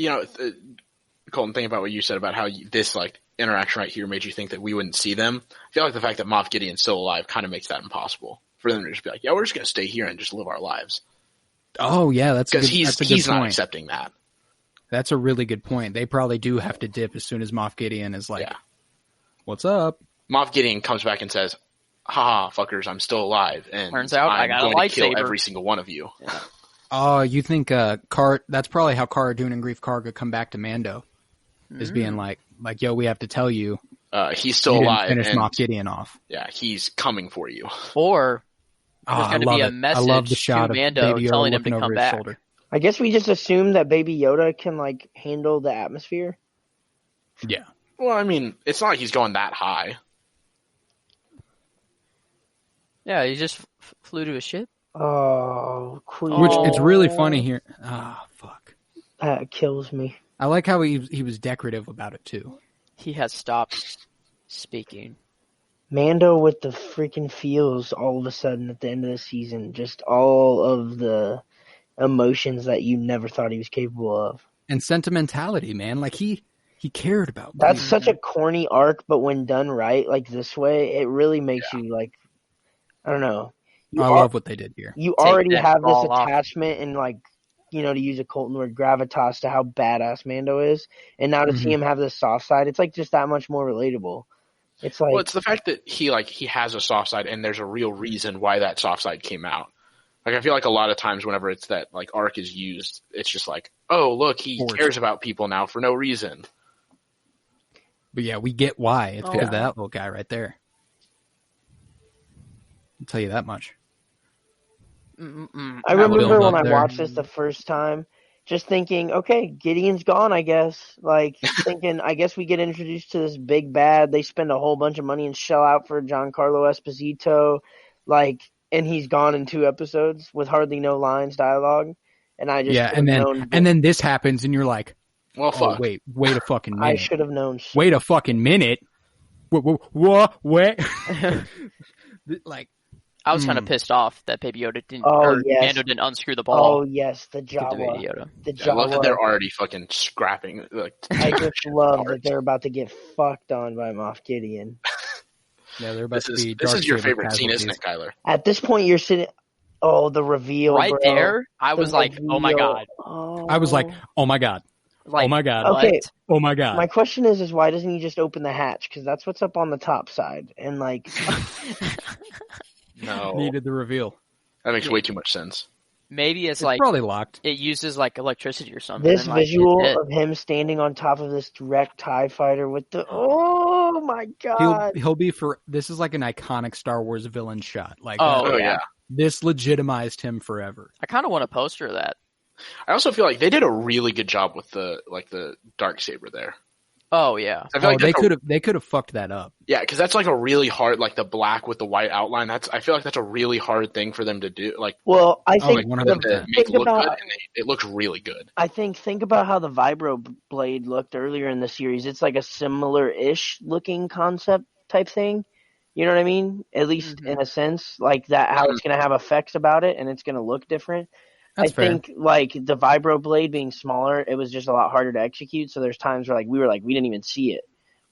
Colton, think about what you said about how this like interaction right here made you think that we wouldn't see them. I feel like the fact that Moff Gideon's still alive kind of makes that impossible for them to just be like, yeah, we're just going to stay here and just live our lives. Oh, yeah, that's Because that's a good he's not point. accepting that. That's a really good point. They probably do have to dip as soon as Moff Gideon is like, Yeah. what's up? Moff Gideon comes back and says, haha, fuckers, I'm still alive. And Turns out I I'm got a going to kill lightsaber." every single one of you. Oh, you think that's probably how Cara Dune and Grief Karga come back to Mando, is being like, yo, we have to tell you, He's still you didn't alive. finish and, Moff Gideon off. yeah, he's coming for you. Or Oh, there's I going to love be a it. I message love the shot to of Mando Baby Yoda telling him to looking over come his back. shoulder. I guess we just assume that Baby Yoda can like handle the atmosphere. Yeah. Well, I mean, it's not like he's going that high. Yeah, he just flew to a ship. Oh, queen. Which it's really funny here. Ah, fuck. That kills me. I like how he was decorative about it too. He has stopped speaking. Mando with the freaking feels all of a sudden at the end of the season. Just all of the emotions that you never thought he was capable of. And sentimentality, man. Like he cared about. That's Queen. such a corny arc, but when done right, like this way, it really makes you like, I don't know. I love what they did here. You Take already that have this ball off. attachment and like, to use a Colton word, gravitas to how badass Mando is, and now to see him have this soft side, it's like just that much more relatable. It's like, Well, it's the fact that he has a soft side, and there's a real reason why that soft side came out. Like, I feel like a lot of times whenever it's that like arc is used, it's just like, oh, look, he Forced. cares about people now for no reason. But yeah, we get why. It's because of yeah. that little guy right there. I'll tell you that much. I build remember when up I there. watched this the first time, just thinking, okay, Gideon's gone, I guess. Like, thinking, I guess we get introduced to this big bad. They spend a whole bunch of money and shell out for Giancarlo Esposito. Like, and he's gone in 2 episodes with hardly no lines, dialogue, and I just and then this happens, and you're like, Well, fuck. wait a fucking minute. I should have known. Wait a fucking minute. What? Like, I was kind of pissed off that Baby Yoda didn't, yes. Mando didn't unscrew the ball. Oh yes, the Give to Baby Jawa. Yoda. The I love that Jawa. they're already fucking scrapping. Like, I just love that they're about to get fucked on by Moff Gideon. yeah, they're about this to be. is your Darksaber favorite scene, isn't it, casualties. Kyler? At this point, you're sitting. Oh, the reveal Right bro. there, I The was like, oh my reveal. god. Oh. I was like, oh my god, Like, oh my god, Okay. oh my god. My question is why doesn't he just open the hatch? Because that's what's up on the top side, and like, No. Needed the reveal. That makes way too much sense. maybe it's It's like, probably locked. it uses like electricity or something. this and, like, visual it's it. of him standing on top of this wrecked TIE fighter with the oh my god, He'll be for. This is like an iconic Star Wars villain shot. Like, Oh, yeah. this legitimized him forever. I kind of want a poster of that. I also feel like they did a really good job with the Darksaber there. Oh yeah. I feel like they could have fucked that up. Yeah, because that's like a really hard, like the black with the white outline. I feel like that's a really hard thing for them to do. Like, well, I Oh, think like for them 100%. to make Think look about- good, and it looks really good. I think about how the Vibro blade looked earlier in the series. It's like a similar-ish looking concept type thing. You know what I mean? At least in a sense, like that, how it's going to have effects about it and it's going to look different. That's I fair. think like the Vibro blade being smaller, it was just a lot harder to execute. So there's times where we didn't even see it.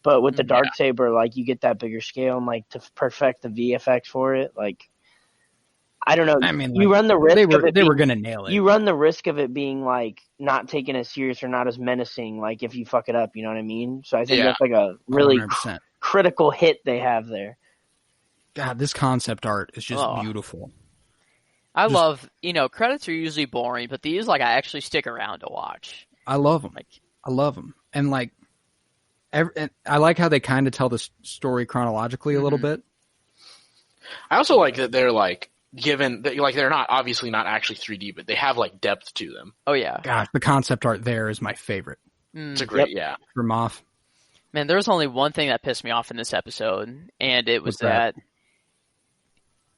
But with the Darksaber, like you get that bigger scale and like to perfect the VFX for it, like I don't know. I mean, you like, run the risk they were gonna nail it. you run the risk of it being like not taken as serious or not as menacing, like if you fuck it up, you know what I mean? So I think that's like a really 100%. critical hit they have there. God, this concept art is just beautiful. I love, credits are usually boring, but these, like, I actually stick around to watch. I love them. I love them, and like, and I like how they kind of tell the story chronologically a little bit. I also like that they're like they're not obviously not actually 3D, but they have like depth to them. Oh yeah. Gosh, the concept art there is my favorite. It's a great, yeah. For Moff. Man, there was only one thing that pissed me off in this episode, and it was What's that?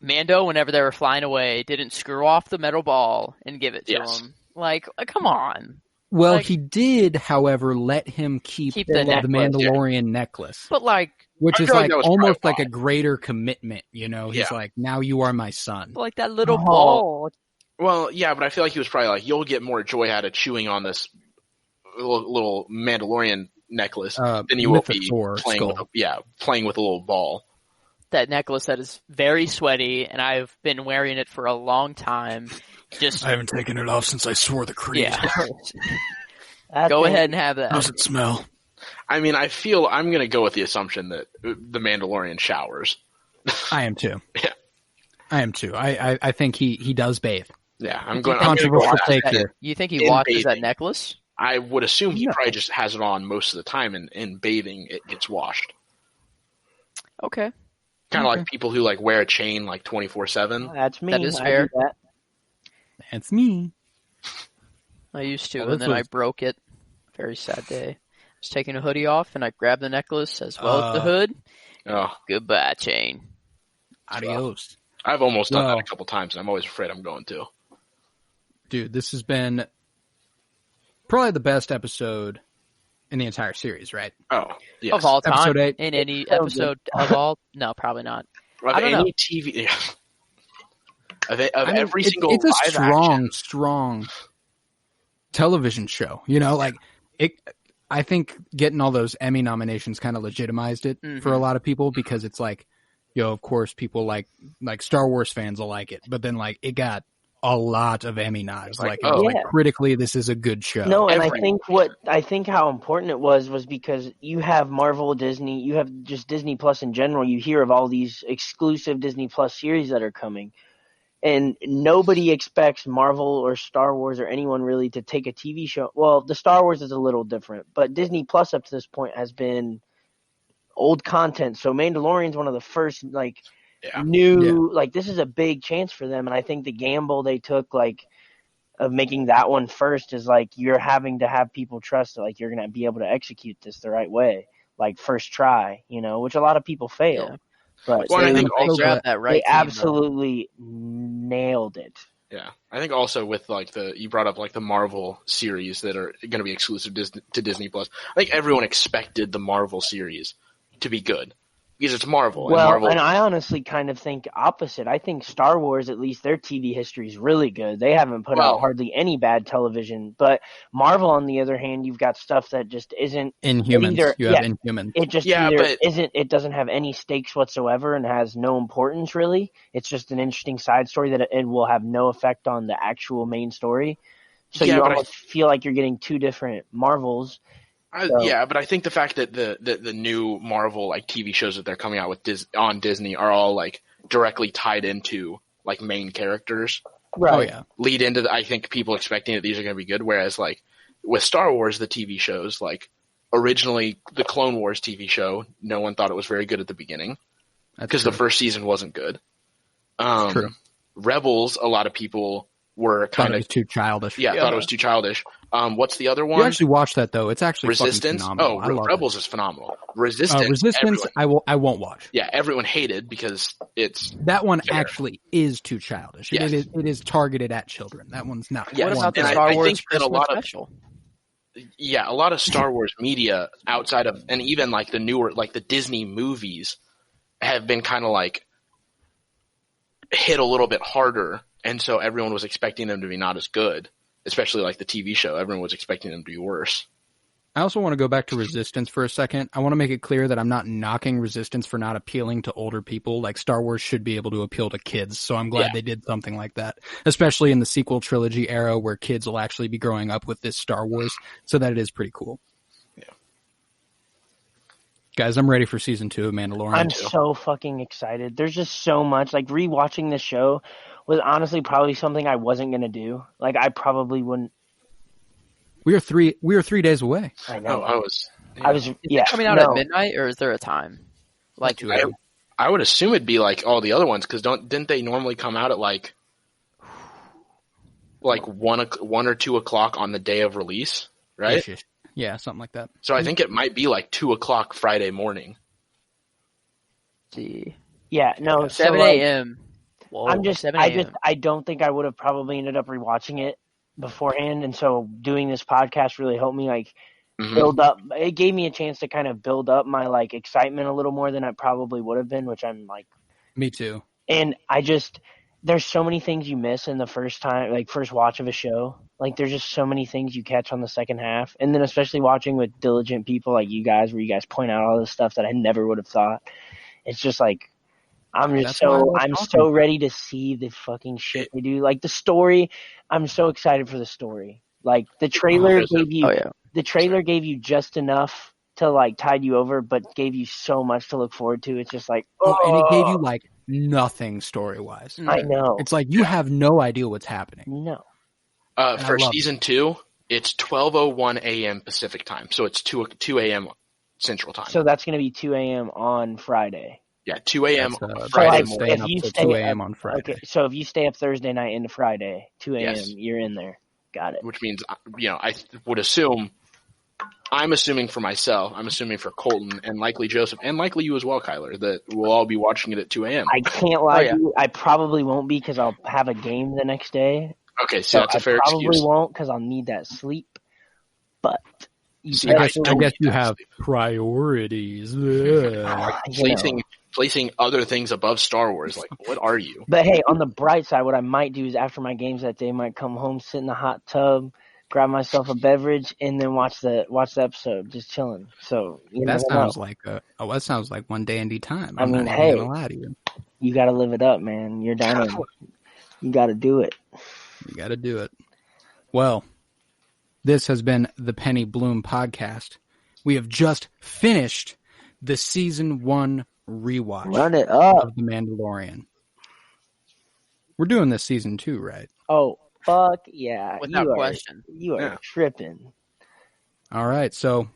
Mando, whenever they were flying away, didn't screw off the metal ball and give it to him. Like, come on. Well, Like- he did, however, let him keep Keep the the necklace, Mandalorian necklace, But like, which I is feel like like that was almost probably like a why. greater commitment. He's Yeah. like, now you are my son. that little Oh. ball. Well, yeah, but I feel like he was probably like, you'll get more joy out of chewing on this little Mandalorian necklace than you will be Mythosaur playing with, skull. playing with a little ball. That necklace that is very sweaty, and I've been wearing it for a long time. Just I haven't taken it off since I swore the creed. yeah. That Go thing- ahead and have that. How's it smell? I mean, I feel I'm going to go with the assumption that the Mandalorian showers. I am too. Yeah. I am too. I think he does bathe. Yeah, I'm going to go Controversial with that. take here. You think he In washes that bathing. necklace? I would assume he No. probably just has it on most of the time, and in bathing, it gets washed. Okay. Kind of like people who like wear a chain like 24/7. That's me. That is I fair. do that. It's me. I used to, Oh, and this then I was- broke it. Very sad day. I was taking a hoodie off, and I grabbed the necklace as well as the hood. Oh, Goodbye, chain. Adios. I've almost done Well- that a couple times, and I'm always afraid I'm going to. Dude, this has been probably the best episode in the entire series, right? Oh, yes. Of all time, Episode 8. in any So episode of all, no, probably not. Of I don't any know. TV, yeah. of I mean, every single it's a live strong television show. Like it. I think getting all those Emmy nominations kind of legitimized it for a lot of people because it's like, of course, people like Star Wars fans will like it, but then like it got a lot of Emmy nods. Like, it was yeah. like critically, this is a good show. No, and Every- I think how important it was because you have Marvel, Disney, you have just Disney Plus in general. You hear of all these exclusive Disney Plus series that are coming, and nobody expects Marvel or Star Wars or anyone really to take a TV show. Well, the Star Wars is a little different, but Disney Plus up to this point has been old content. So Mandalorian's one of the first new this is a big chance for them, and I think the gamble they took of making that one first is you're having to have people trust that you're gonna be able to execute this the right way, first try, which a lot of people fail. But Well, and I They think also grabbed that right they team, though. absolutely nailed it. Yeah, I think also with like you brought up like the Marvel series that are going to be exclusive to Disney Plus. I think everyone expected the Marvel series to be good because it's Marvel. Well, Marvel, and I honestly kind of think opposite. I think Star Wars, at least their TV history is really good. They haven't put out hardly any bad television. But Marvel, on the other hand, you've got stuff that just isn't Inhumans. You have Inhumans. It just either isn't. It doesn't have any stakes whatsoever and has no importance really. It's just an interesting side story that it will have no effect on the actual main story. So you almost feel like you're getting two different Marvels. Yeah, but I think the fact that the new Marvel like TV shows that they're coming out with on Disney are all like directly tied into like main characters. Right. Oh yeah. Lead into I think people expecting that these are going to be good. Whereas like with Star Wars, the TV shows, like originally the Clone Wars TV show, no one thought it was very good at the beginning because the first season wasn't good. That's true. Rebels, a lot of people were kind of too childish. Yeah, thought it was too childish. What's the other one? You actually watched that though. It's actually Resistance. Phenomenal. Rebels is phenomenal. Resistance. I won't watch. Yeah, everyone hated because it's that one actually is too childish. Yes. It is targeted at children. That one's not. What about the Star Wars Christmas special? Yeah, a lot of Star Wars media outside of, and even like the newer, like the Disney movies have been kind of like hit a little bit harder. And so everyone was expecting them to be not as good, especially like the TV show. Everyone was expecting them to be worse. I also want to go back to Resistance for a second. I want to make it clear that I'm not knocking Resistance for not appealing to older people. Like Star Wars should be able to appeal to kids. So I'm glad they did something like that, especially in the sequel trilogy era where kids will actually be growing up with this Star Wars. So that it is pretty cool. Yeah. Guys, I'm ready for season 2 of Mandalorian. I'm so fucking excited. There's just so much. Like rewatching this show was honestly probably something I wasn't going to do. Like I probably wouldn't. We are 3 days away. I know. I was coming out at midnight, or is there a time? Like I would assume it'd be like all the other ones because didn't they normally come out at like 1 or 2 o'clock on the day of release, right? Yeah, something like that. So I think it might be like 2 o'clock Friday morning. See. Yeah, no, 7 a.m. Whoa, I don't think I would have probably ended up rewatching it beforehand, and so doing this podcast really helped me like build up. It gave me a chance to kind of build up my like excitement a little more than I probably would have been, which I'm like. Me too. And there's so many things you miss in the first watch of a show. Like there's just so many things you catch on the second half, and then especially watching with diligent people like you guys, where you guys point out all this stuff that I never would have thought. It's just like. I'm so ready to see the fucking shit they do. Like the story, I'm so excited for the story. Like the trailer gave you just enough to like tide you over, but gave you so much to look forward to. It's just like, and it gave you like nothing story wise. I know. It's like you have no idea what's happening. No. For season 2, it's 12:01 a.m. Pacific time, so it's 2 a.m. Central time. So that's going to be 2 a.m. on Friday. Yeah, 2 a.m. Friday morning. If you stay 2 a.m. on Friday. Okay, so if you stay up Thursday night into Friday, 2 a.m., you're in there. Got it. Which means, I would assume, I'm assuming for myself, I'm assuming for Colton, and likely Joseph, and likely you as well, Kyler, that we'll all be watching it at 2 a.m. I can't lie to you. I probably won't be because I'll have a game the next day. Okay, so that's a fair excuse. I probably won't because I'll need that sleep. But... I guess you have priorities. Placing other things above Star Wars. Like, what are you? But hey, on the bright side, what I might do is after my games that day, I might come home, sit in the hot tub, grab myself a beverage, and then watch the episode, just chilling. So that sounds like one dandy time. I mean, hey, you got to live it up, man. You're down. You got to do it. You got to do it. Well, this has been the Penny Bloom podcast. We have just finished the season 1 rewatch. Run it up. Of The Mandalorian. We're doing this season 2, right? Oh, fuck yeah. Without question. You are tripping. All right, so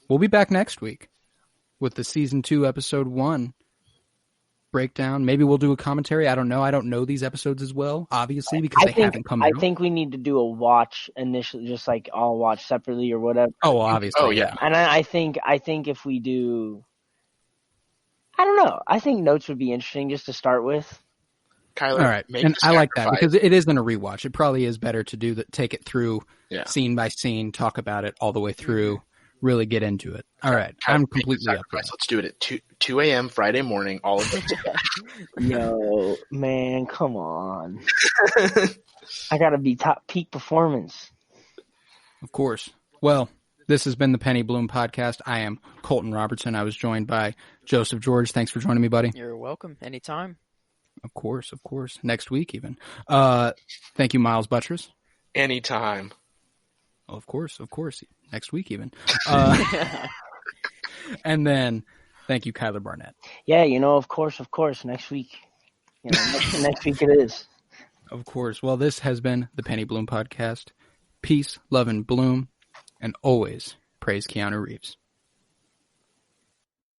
we'll be back next week with the season 2 episode 1 breakdown. Maybe we'll do a commentary. I don't know. I don't know these episodes as well, obviously, because they haven't come out. I think we need to do a watch initially, just like all watch separately or whatever. Oh, obviously. Oh, yeah. And I think if we do, I don't know. I think notes would be interesting just to start with. Kyler, All right, make and the I like that sacrifice. because it isn't a rewatch. It probably is better to take it through Yeah. scene by scene, talk about it all the way through, really get into it. All right, Kyler, I'm make the completely up for sacrifice. that. Let's do it at 2 a.m. Friday morning. All of it. Yo, man, come on. I gotta be top peak performance. Of course. Well, this has been the Penny Bloom Podcast. I am Colton Robertson. I was joined by Joseph George. Thanks for joining me, buddy. You're welcome. Anytime. Of course. Next week, even. Thank you, Miles Buttress. Anytime. Of course. Next week, even. And then, thank you, Kyler Barnett. Yeah, of course, next week. Next week it is. Of course. Well, this has been the Penny Bloom Podcast. Peace, love, and bloom, and always praise Keanu Reeves.